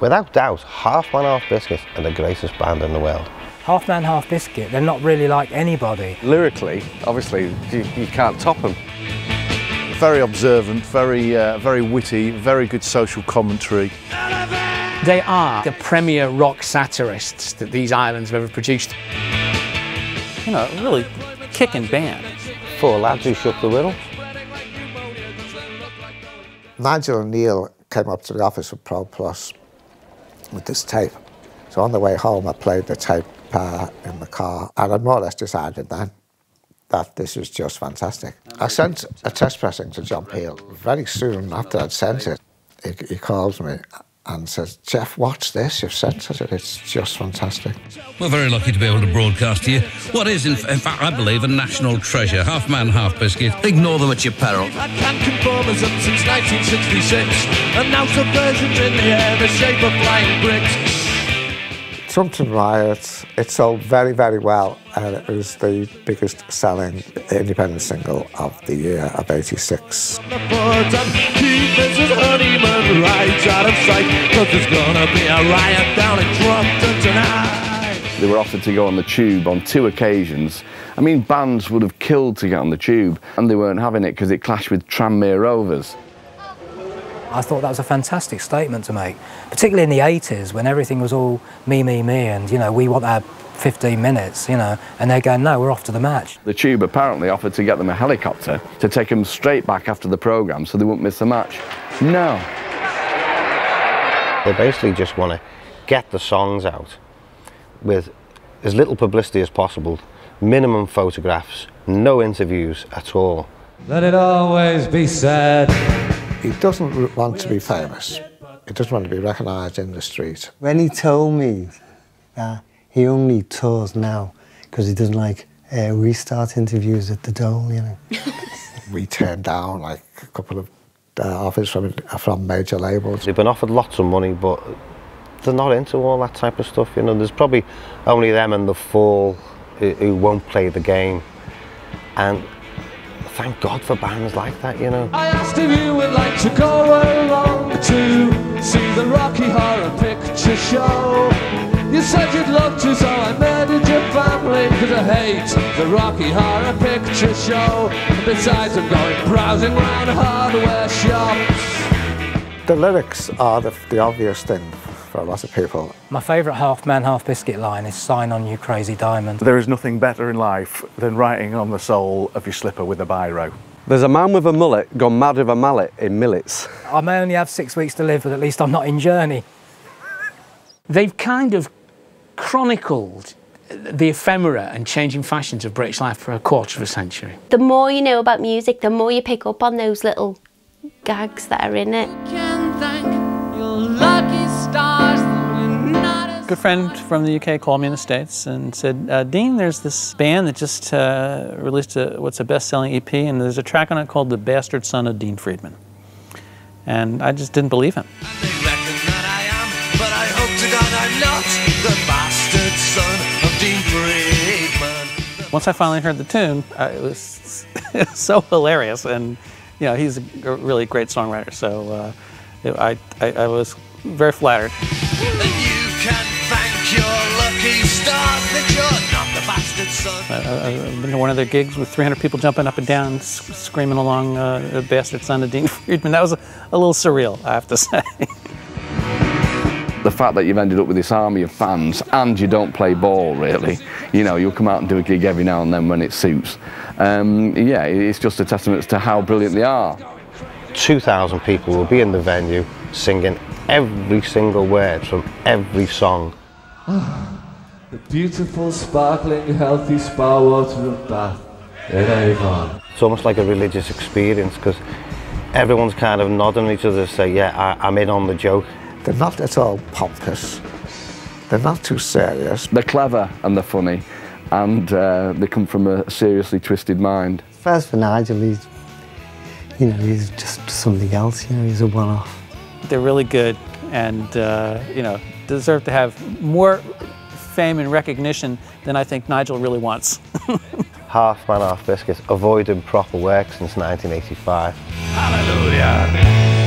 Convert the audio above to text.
Without doubt, Half Man Half Biscuit are the greatest band in the world. Half Man Half Biscuit, they're not really like anybody. Lyrically, obviously, you can't top them. Very observant, very witty, very good social commentary. They are the premier rock satirists that these islands have ever produced. You know, really kicking band. Four lads who shook the world. Nigel and Neil came up to the office of Pro Plus with this tape. So on the way home, I played the tape in the car, and I more or less decided then that this was just fantastic. I sent a test pressing to John Peel. Very soon after I'd sent it, he calls me and says, "Jeff, watch this, you've sent it, it's just fantastic." We're very lucky to be able to broadcast to you what is, in fact, I believe, a national treasure. Half Man, Half Biscuit. Ignore them at your peril. Conformism since 1966, and now subversion's in the air, the shape of flying bricks. Trumpton Riot, it sold very, very well, and it was the biggest selling independent single of the year of '86. They were offered to go on the Tube on 2 occasions. I mean, bands would have killed to get on the Tube, and they weren't having it because it clashed with Tranmere Rovers. I thought that was a fantastic statement to make, particularly in the 80s when everything was all me, and, you know, we want our 15 minutes, you know, and they're going, no, we're off to the match. The Tube apparently offered to get them a helicopter to take them straight back after the programme so they wouldn't miss the match. No. They basically just want to get the songs out with as little publicity as possible, minimum photographs, no interviews at all. Let it always be said. He doesn't want to be famous. He doesn't want to be recognised in the street. When he told me that he only tours now because he doesn't like restart interviews at the Dole, you know. We turned down like a couple of offers from major labels. They've been offered lots of money, but they're not into all that type of stuff. You know, there's probably only them and the Fall who won't play the game. And thank God for bands like that, you know. I asked if you would like to go along to see the Rocky Horror Picture Show. You said you'd love to, so I murdered your family, cause I hate the Rocky Horror Picture Show. And besides, I'm going browsing around hardware shops. The lyrics are the obvious thing for a lot of people. My favourite Half Man Half Biscuit line is "Sign on you crazy diamond." There is nothing better in life than writing on the sole of your slipper with a biro. There's a man with a mullet gone mad with a mallet in Millets. I may only have 6 weeks to live, but at least I'm not in Journey. They've kind of chronicled the ephemera and changing fashions of British life for a quarter of a century. The more you know about music, the more you pick up on those little gags that are in it. A good friend from the UK called me in the States and said, Dean, there's this band that just released what's a best-selling EP, and there's a track on it called The Bastard Son of Dean Friedman. And I just didn't believe him. They reckon that I am, but I hope to God I'm not the bastard son of Dean Friedman. Once I finally heard the tune, it was so hilarious, and you know, he's a really great songwriter, so I was very flattered. And you can thank your lucky stars that you're not the bastard son. I've been to one of their gigs with 300 people jumping up and down, screaming along "The Bastard Son of Dean Friedman." That was a little surreal, I have to say. The fact that you've ended up with this army of fans and you don't play ball, really. You know, you'll come out and do a gig every now and then when it suits. Yeah, it's just a testament to how brilliant they are. 2,000 people will be in the venue singing every single word from every song. The beautiful, sparkling, healthy spa water of Bath in Avon. It's almost like a religious experience because everyone's kind of nodding at each other to say, yeah, I'm in on the joke. They're not at all pompous. They're not too serious. They're clever and they're funny, and they come from a seriously twisted mind. First for Nigel, he's just something else, you know, he's a one-off. They're really good and, you know, deserve to have more fame and recognition than I think Nigel really wants. Half Man Half Biscuit, avoiding proper work since 1985. Hallelujah.